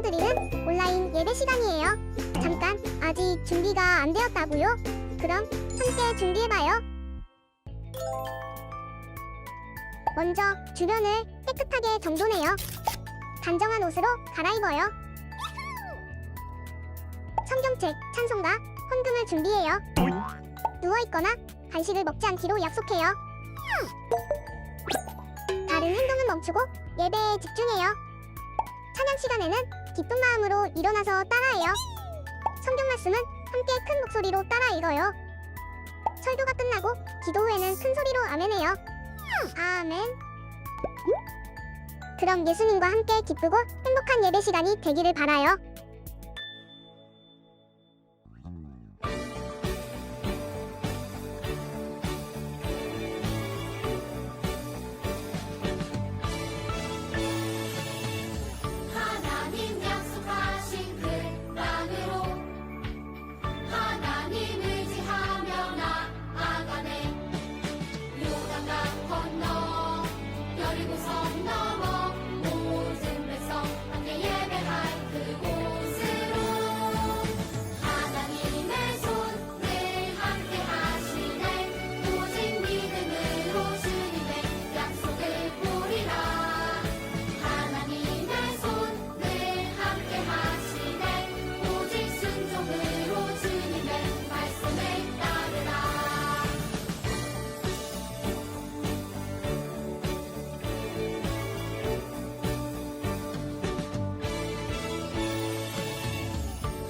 알려드리는 온라인 예배 시간이에요. 잠깐, 아직 준비가 안 되었다고요? 그럼 함께 준비해봐요. 먼저 주변을 깨끗하게 정돈해요. 단정한 옷으로 갈아입어요. 성경책, 찬송가, 헌금을 준비해요. 누워있거나 간식을 먹지 않기로 약속해요. 다른 행동은 멈추고 예배에 집중해요. 찬양 시간에는 기쁜 마음으로 일어나서 따라해요. 성경 말씀은 함께 큰 목소리로 따라 읽어요. 설교가 끝나고 기도 후에는 큰 소리로 아멘해요. 아멘. 그럼 예수님과 함께 기쁘고 행복한 예배 시간이 되기를 바라요. 하나님 약속하신 그 땅으로 하나님 의지하며 나아가네. 요단강 건너 여리고성 넘어 모든 백성 함께 예배할 그곳으로 하나님의 손 늘 함께 하시네. 오직 믿음으로 주님의 약속을 보리라. 하나님의 손 늘 함께 하시네. 오직 순종으로 주님의 말씀을 따르라.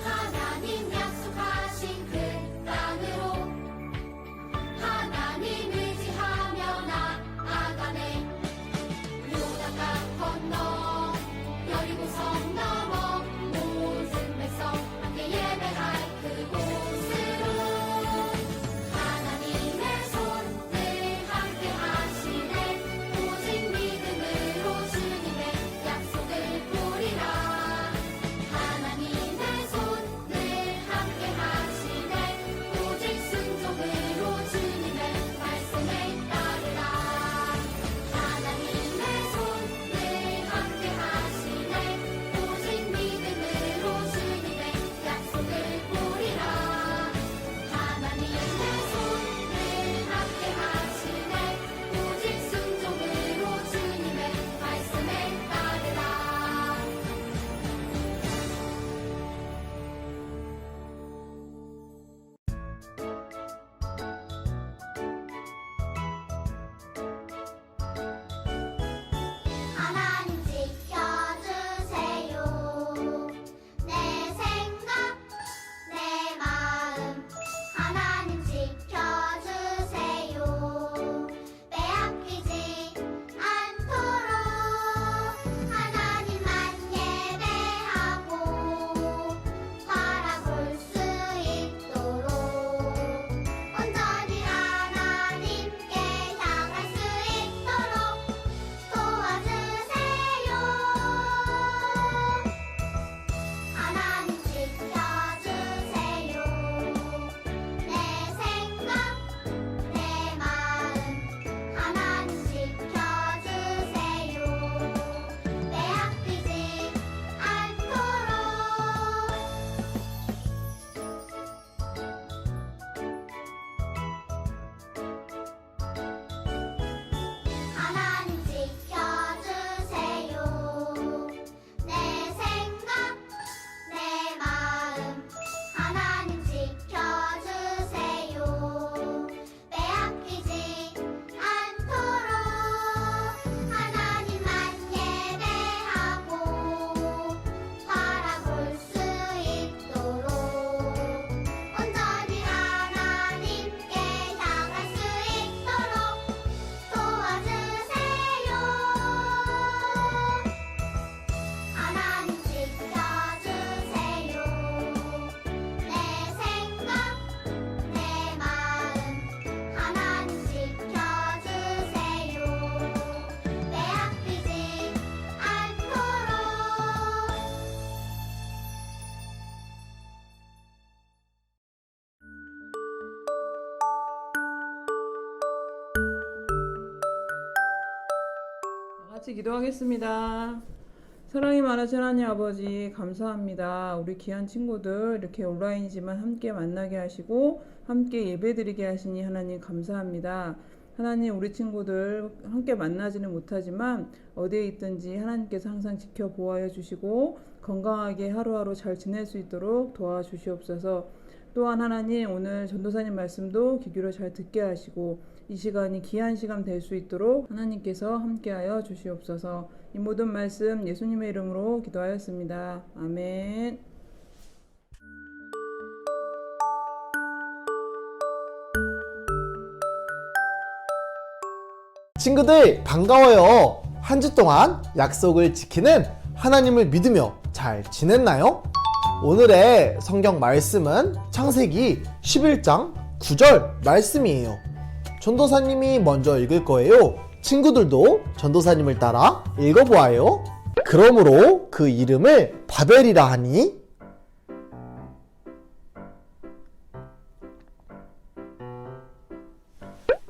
하나님 약속하신 그 땅으로 하나님 의지하며 나아가네. 요단강 건너 여리고성 넘어 모든 백성 함께 예배할 그곳으로 하나님의 손 늘 함께 하시네. 오직 믿음으로 주님의 약속을 보리라. 하나님의 손 늘 함께 하시네. 오직 순종으로 주님의 말씀을 따르라. 하나님의 손 늘 함께 하시네. 오직 믿음으로 주님의 약속을 보리라. 하나님의 손 늘 함께 하시네. 오직 순종으로 주님의 말씀을 따르라. 하나님 지켜주세요. 내 생각, 내 마음 하나님 지켜주세요. 빼앗기지 않도록 하나님만 예배하고 바라볼 수 있도록 온전히 하나님께 향할 수 있도록 도와주세요. 하나님 지켜주세요. 내 생각, 내 마음 하나님 지켜주세요. 빼앗기지 않도록 하나님 지켜주세요. 내 생각, 내 마음 하나님 지켜주세요. 빼앗기지 않도록 하나님만 예배하고 바라볼 수 있도록 온전히 하나님께 향할 수 있도록 도와주세요. 하나님 지켜주세요. 내 생각, 내 마음 하나님 지켜주세요. 빼앗기지 않도록 같이 기도하겠습니다. 사랑이 많으신 하나님 아버지 감사합니다. 우리 귀한 친구들 이렇게 온라인이지만 함께 만나게 하시고 함께 예배드리게 하시니 하나님 감사합니다. 하나님 우리 친구들 함께 만나지는 못하지만 어디에 있든지 하나님께서 항상 지켜보아여 주시고 건강하게 하루하루 잘 지낼 수 있도록 도와주시옵소서. 또한 하나님 오늘 전도사님 말씀도 귀 기울여 잘 듣게 하시고 이 시간이 귀한 시간 될 수 있도록 하나님께서 함께하여 주시옵소서. 이 모든 말씀 예수님의 이름으로 기도하였습니다. 아멘. 친구들 반가워요. 한 주 동안 약속을 지키는 하나님을 믿으며 잘 지냈나요? 오늘의 성경 말씀은 창세기 11장 9절 말씀이에요. 전도사님이 먼저 읽을 거예요. 친구들도 전도사님을 따라 읽어보아요. 그러므로 그 이름을 바벨이라 하니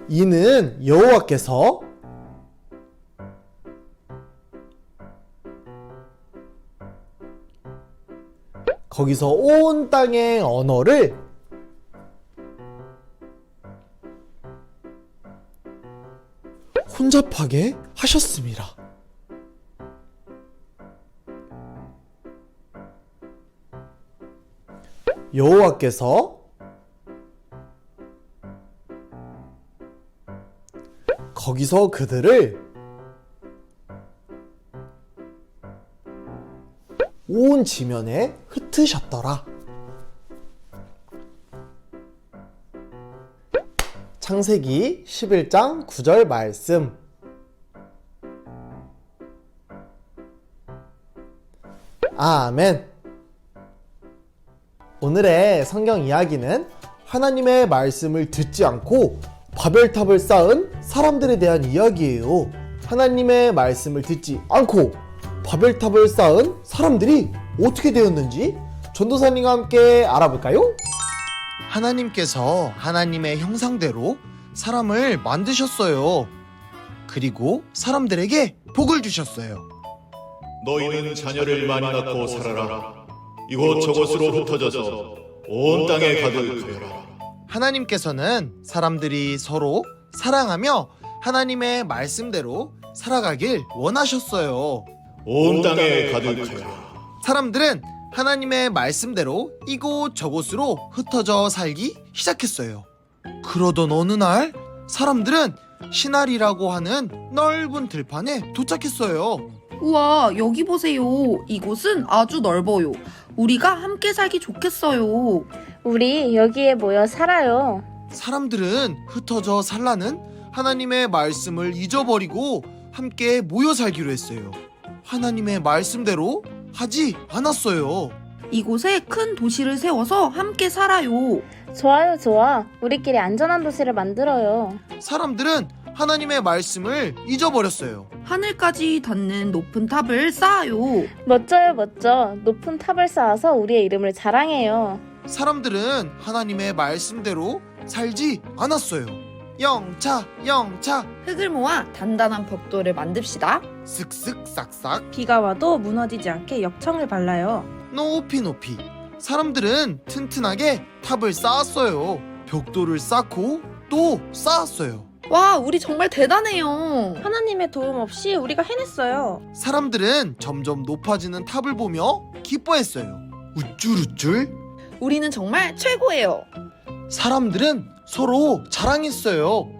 이는 여호와께서 거기서 온 땅의 언어를 혼잡하게 하셨습니다. 여호와께서 거기서 그들을 온 지면에 흩으셨더라. 창세기 11장 9절 말씀. 아멘. 오늘의 성경 이야기는 하나님의 말씀을 듣지 않고 바벨탑을 쌓은 사람들에 대한 이야기예요. 하나님의 말씀을 듣지 않고 바벨탑을 쌓은 사람들이 어떻게 되었는지 전도사님과 함께 알아볼까요? 하나님께서 하나님의 형상대로 사람을 만드셨어요. 그리고 사람들에게 복을 주셨어요. 너희는 자녀를 많이 낳고 살아라. 이곳저곳으로 흩어져서 온 땅에 가득하여라. 하나님께서는 사람들이 서로 사랑하며 하나님의 말씀대로 살아가길 원하셨어요. 온 땅에 가득하여라. 사람들은 하나님의 말씀대로 이곳저곳으로 흩어져 살기 시작했어요. 그러던 어느 날 사람들은 시나리라고 하는 넓은 들판에 도착했어요. 우와, 여기 보세요. 이곳은 아주 넓어요. 우리가 함께 살기 좋겠어요. 우리 여기에 모여 살아요. 사람들은 흩어져 살라는 하나님의 말씀을 잊어버리고 함께 모여 살기로 했어요. 하나님의 말씀대로 하지 않았어요. 이곳에 큰 도시를 세워서 함께 살아요. 좋아요, 좋아. 우리끼리 안전한 도시를 만들어요. 사람들은 하나님의 말씀을 잊어버렸어요. 하늘까지 닿는 높은 탑을 쌓아요. 멋져요, 멋져. 높은 탑을 쌓아서 우리의 이름을 자랑해요. 사람들은 하나님의 말씀대로 살지 않았어요. 영차, 영차, 흙을 모아 단단한 벽돌을 만듭시다. 쓱쓱 싹싹, 비가 와도 무너지지 않게 역청을 발라요. 높이 높이. 사람들은 튼튼하게 탑을 쌓았어요. 벽돌을 쌓고 또 쌓았어요. 와, 우리 정말 대단해요. 하나님의 도움 없이 우리가 해냈어요. 사람들은 점점 높아지는 탑을 보며 기뻐했어요. 우쭐우쭐. 우리는 정말 최고예요. 사람들은 서로 자랑했어요.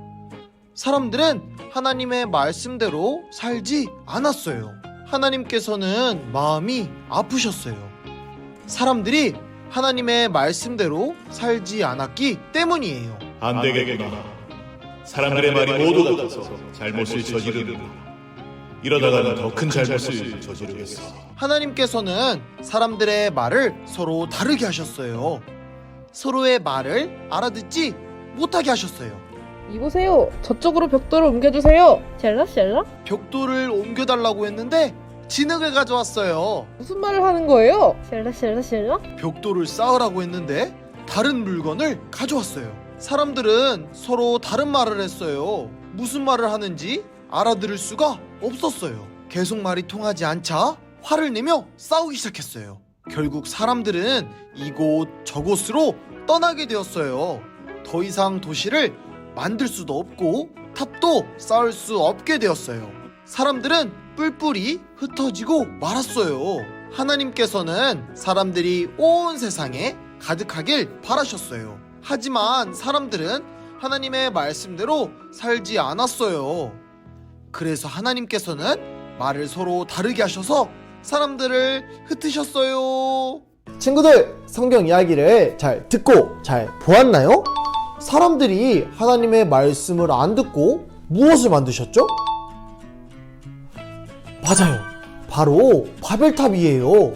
사람들은 하나님의 말씀대로 살지 않았어요. 하나님께서는 마음이 아프셨어요. 사람들이 하나님의 말씀대로 살지 않았기 때문이에요. 안 되겠구나. 사람들의 말이 모두 같아서 잘못을 저지르는구나. 이러다가는 더 큰 잘못을 저지르겠어. 하나님께서는 사람들의 말을 서로 다르게 하셨어요. 서로의 말을 알아듣지 못하게 하셨어요. 이보세요. 저쪽으로 벽돌을 옮겨주세요. 젤라젤라? 벽돌을 옮겨달라고 했는데 진흙을 가져왔어요. 무슨 말을 하는 거예요? 젤라젤라? 벽돌을 쌓으라고 했는데 다른 물건을 가져왔어요. 사람들은 서로 다른 말을 했어요. 무슨 말을 하는지 알아들을 수가 없었어요. 계속 말이 통하지 않자 화를 내며 싸우기 시작했어요. 결국 사람들은 이곳 저곳으로 떠나게 되었어요. 더 이상 도시를 만들 수도 없고 탑도 쌓을 수 없게 되었어요. 사람들은 뿔뿔이 흩어지고 말았어요. 하나님께서는 사람들이 온 세상에 가득하길 바라셨어요. 하지만 사람들은 하나님의 말씀대로 살지 않았어요. 그래서 하나님께서는 말을 서로 다르게 하셔서 사람들을 흩으셨어요. 친구들, 성경 이야기를 잘 듣고 잘 보았나요? 사람들이 하나님의 말씀을 안 듣고 무엇을 만드셨죠? 맞아요. 바로 바벨탑이에요.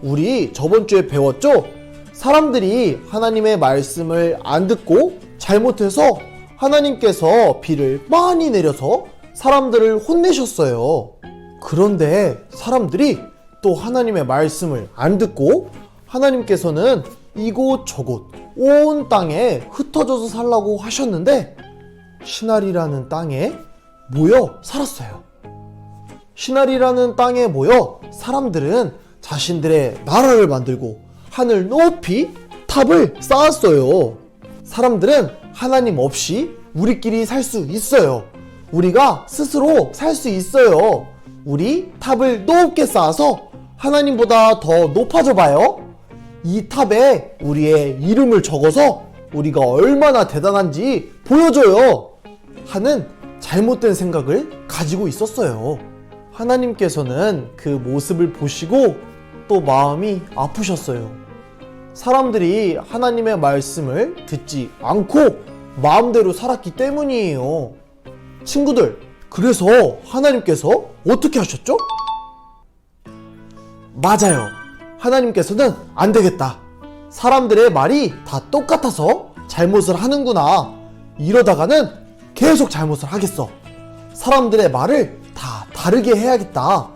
우리 저번 주에 배웠죠? 사람들이 하나님의 말씀을 안 듣고 잘못해서 하나님께서 비를 많이 내려서 사람들을 혼내셨어요. 그런데 사람들이 또 하나님의 말씀을 안 듣고 하나님께서는 이곳 저곳 온 땅에 흩어져서 살라고 하셨는데 시나리라는 땅에 모여 살았어요. 시나리라는 땅에 모여 사람들은 자신들의 나라를 만들고 하늘 높이 탑을 쌓았어요. 사람들은 하나님 없이 우리끼리 살 수 있어요. 우리가 스스로 살 수 있어요. 우리 탑을 높게 쌓아서 하나님보다 더 높아져 봐요. 이 탑에 우리의 이름을 적어서 우리가 얼마나 대단한지 보여줘요 하는 잘못된 생각을 가지고 있었어요. 하나님께서는 그 모습을 보시고 또 마음이 아프셨어요. 사람들이 하나님의 말씀을 듣지 않고 마음대로 살았기 때문이에요. 친구들, 그래서 하나님께서 어떻게 하셨죠? 맞아요. 하나님께서는 안 되겠다. 사람들의 말이 다 똑같아서 잘못을 하는구나. 이러다가는 계속 잘못을 하겠어. 사람들의 말을 다 다르게 해야겠다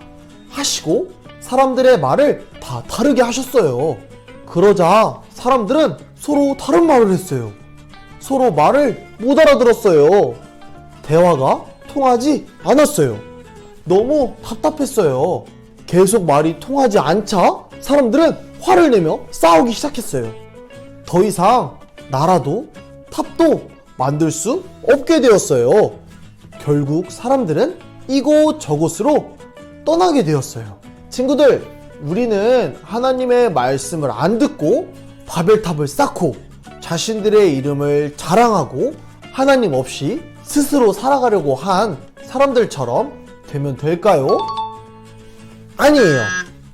하시고 사람들의 말을 다 다르게 하셨어요. 그러자 사람들은 서로 다른 말을 했어요. 서로 말을 못 알아들었어요. 대화가 통하지 않았어요. 너무 답답했어요. 계속 말이 통하지 않자 사람들은 화를 내며 싸우기 시작했어요. 더 이상 나라도 탑도 만들 수 없게 되었어요. 결국 사람들은 이곳 저곳으로 떠나게 되었어요. 친구들, 우리는 하나님의 말씀을 안 듣고 바벨탑을 쌓고 자신들의 이름을 자랑하고 하나님 없이 스스로 살아가려고 한 사람들처럼 되면 될까요? 아니에요.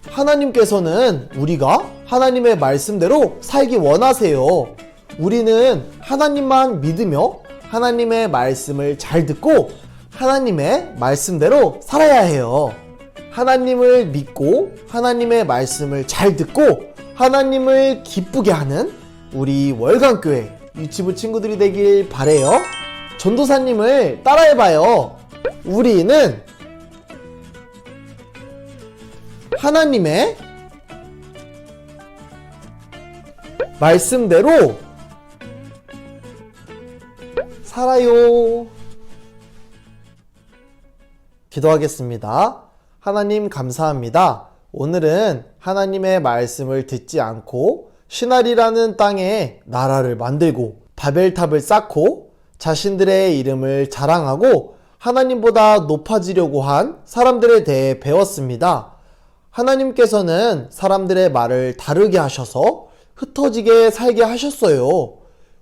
하나님께서는 우리가 하나님의 말씀대로 살기 원하세요. 우리는 하나님만 믿으며 하나님의 말씀을 잘 듣고 하나님의 말씀대로 살아야 해요. 하나님을 믿고 하나님의 말씀을 잘 듣고 하나님을 기쁘게 하는 우리 월간교회 유치부 친구들이 되길 바래요. 전도사님을 따라해봐요. 우리는 하나님의 말씀대로 살아요. 기도하겠습니다. 하나님 감사합니다. 오늘은 하나님의 말씀을 듣지 않고 시나리라는 땅에 나라를 만들고 바벨탑을 쌓고 자신들의 이름을 자랑하고 하나님보다 높아지려고 한 사람들에 대해 배웠습니다. 하나님께서는 사람들의 말을 다르게 하셔서 흩어지게 살게 하셨어요.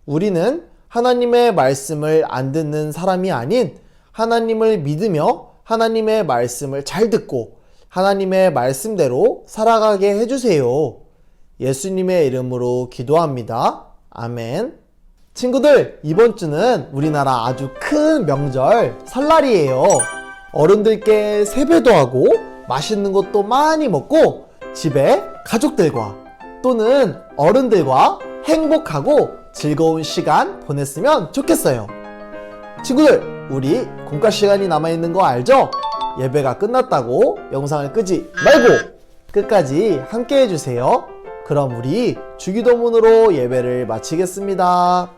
우리는 하나님의 말씀을 안 듣는 사람이 아닌 하나님을 믿으며 하나님의 말씀을 잘 듣고 하나님의 말씀대로 살아가게 해주세요. 예수님의 이름으로 기도합니다. 아멘. 친구들, 이번 주는 우리나라 아주 큰 명절 설날이에요. 어른들께 세배도 하고 맛있는 것도 많이 먹고 집에 가족들과 또는 어른들과 행복하고 즐거운 시간 보냈으면 좋겠어요. 친구들, 우리 공과 시간이 남아있는 거 알죠? 예배가 끝났다고 영상을 끄지 말고 끝까지 함께 해주세요. 그럼 우리 주기도문으로 예배를 마치겠습니다.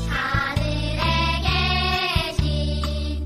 하늘에 계신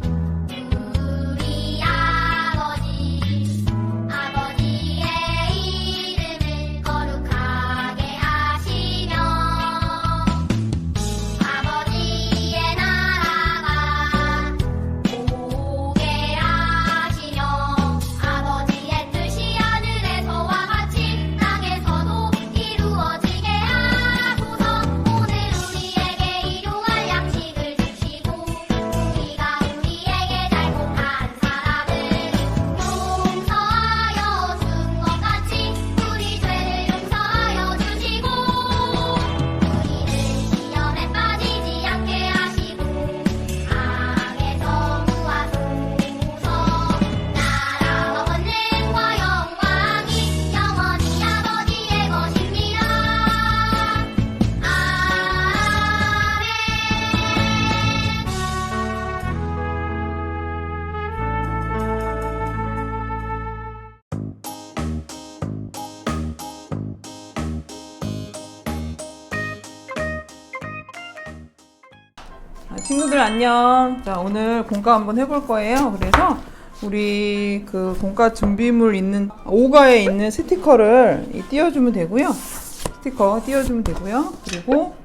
친구들 안녕. 자, 오늘 공과 한번 해볼 거예요. 그래서 우리 그 공과 준비물 있는 오가에 있는 스티커를 띄워주면 되고요. 스티커 띄워주면 되고요. 그리고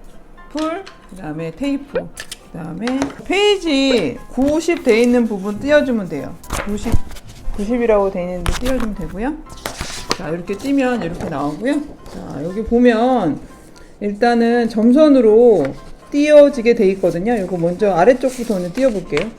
풀, 그다음에 테이프, 그다음에 페이지 90 돼 있는 부분 띄워주면 돼요. 90이라고 돼 있는데 띄워주면 되고요. 자, 이렇게 띄면 이렇게 나오고요. 자, 여기 보면 일단은 점선으로 띄어지게 돼 있거든요. 이거 먼저 아래쪽부터 먼저 띄워 볼게요.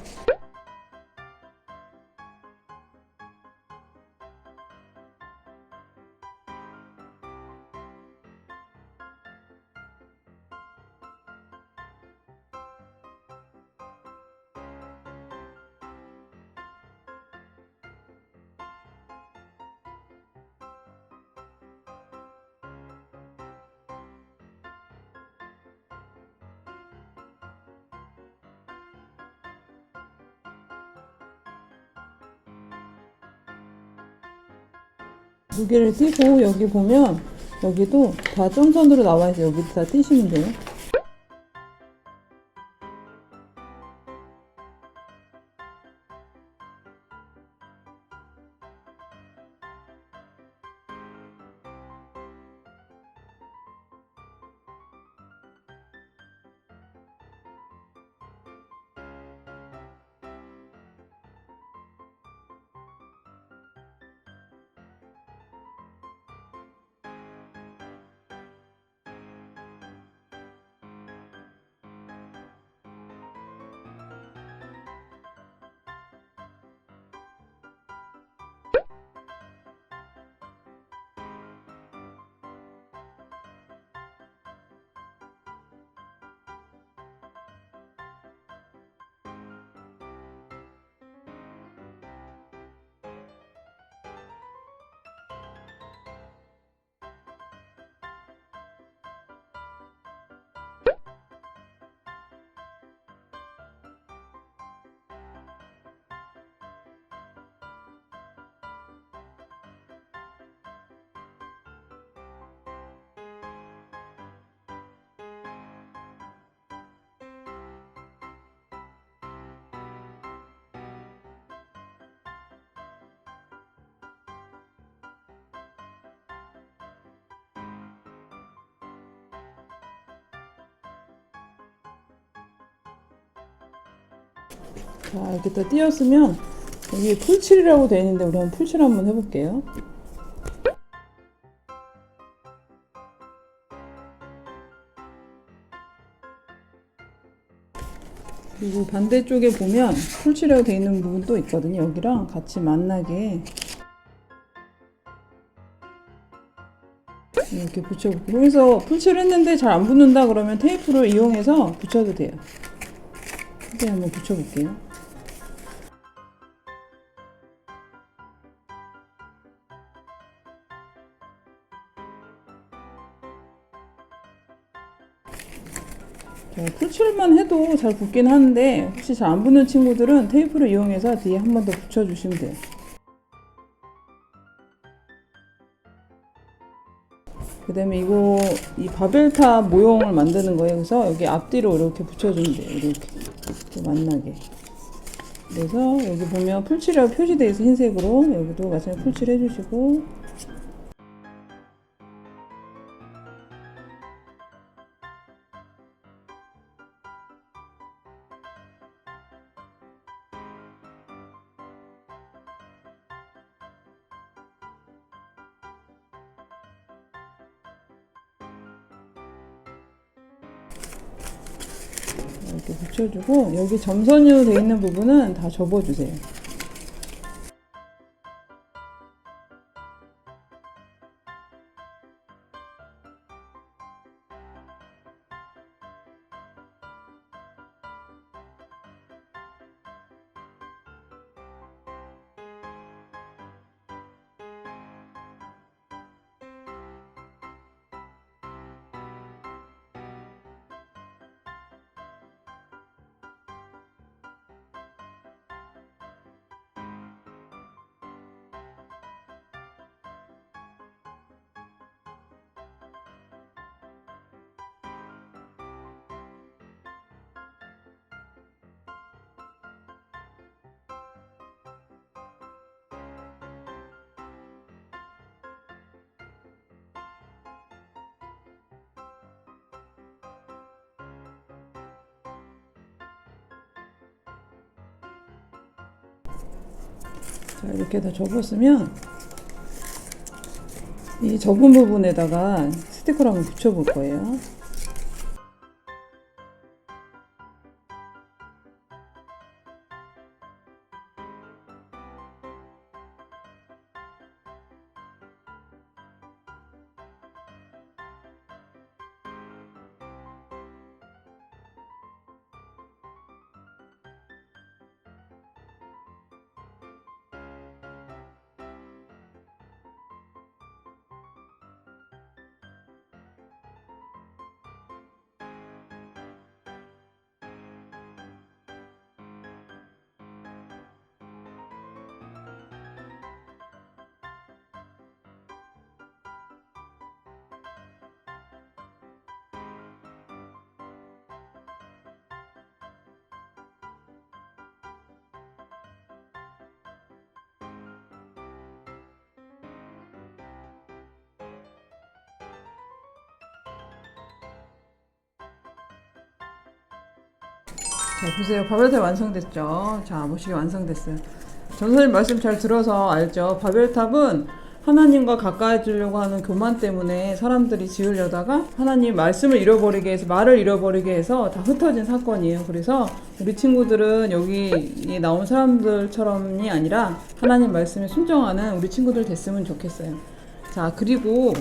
두 개를 띄고 여기 보면 여기도 다 점선으로 나와 있어요. 여기 다 띄시면 돼요. 자, 이렇게 다 띄었으면 여기 풀칠이라고 되어 있는데 우리 한번 풀칠 한번 해볼게요. 그리고 반대쪽에 보면 풀칠이라고 되어 있는 부분도 있거든요. 여기랑 같이 만나게 이렇게 붙여볼게요. 여기서 풀칠을 했는데 잘 안 붙는다 그러면 테이프를 이용해서 붙여도 돼요. 이렇게 한번 붙여볼게요. 자, 풀칠만 해도 잘 붙긴 하는데 혹시 잘 안 붙는 친구들은 테이프를 이용해서 뒤에 한 번 더 붙여주시면 돼요. 그 다음에 이 바벨탑 모형을 만드는 거예요. 그래서 여기 앞뒤로 이렇게 붙여주면 돼요. 이렇게 만나게. 그래서 여기 보면 풀칠이라고 표시되어 있어, 흰색으로. 여기도 마찬가지로 풀칠 해주시고. 이렇게 붙여주고 여기 점선으로 되어 있는 부분은 다 접어주세요. 자, 이렇게 다 접었으면 이 접은 부분에다가 스티커를 한번 붙여볼 거예요. 자, 보세요. 바벨탑 완성됐죠? 자, 모시기 완성됐어요. 전선생님 말씀 잘 들어서 알죠? 바벨탑은 하나님과 가까워지려고 하는 교만 때문에 사람들이 지으려다가 하나님 말씀을 잃어버리게 해서, 말을 잃어버리게 해서 다 흩어진 사건이에요. 그래서 우리 친구들은 여기 나온 사람들처럼이 아니라 하나님 말씀에 순종하는 우리 친구들 됐으면 좋겠어요. 자, 그리고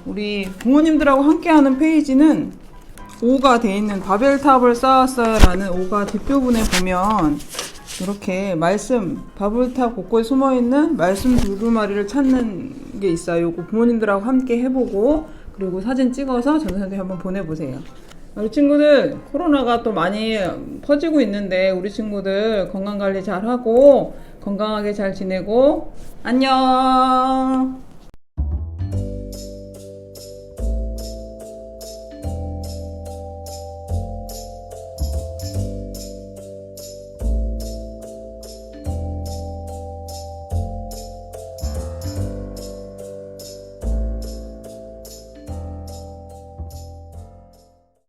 우리 부모님들하고 함께하는 페이지는 5가 돼 있는 바벨탑을 쌓았어요 라는 5가 뒷부분에 보면 이렇게 말씀, 바벨탑 곳곳에 숨어있는 말씀 두루마리를 찾는 게 있어요. 이거 부모님들하고 함께 해보고 그리고 사진 찍어서 전도사한테 한번 보내보세요. 우리 친구들 코로나가 또 많이 퍼지고 있는데 우리 친구들 건강관리 잘하고 건강하게 잘 지내고 안녕.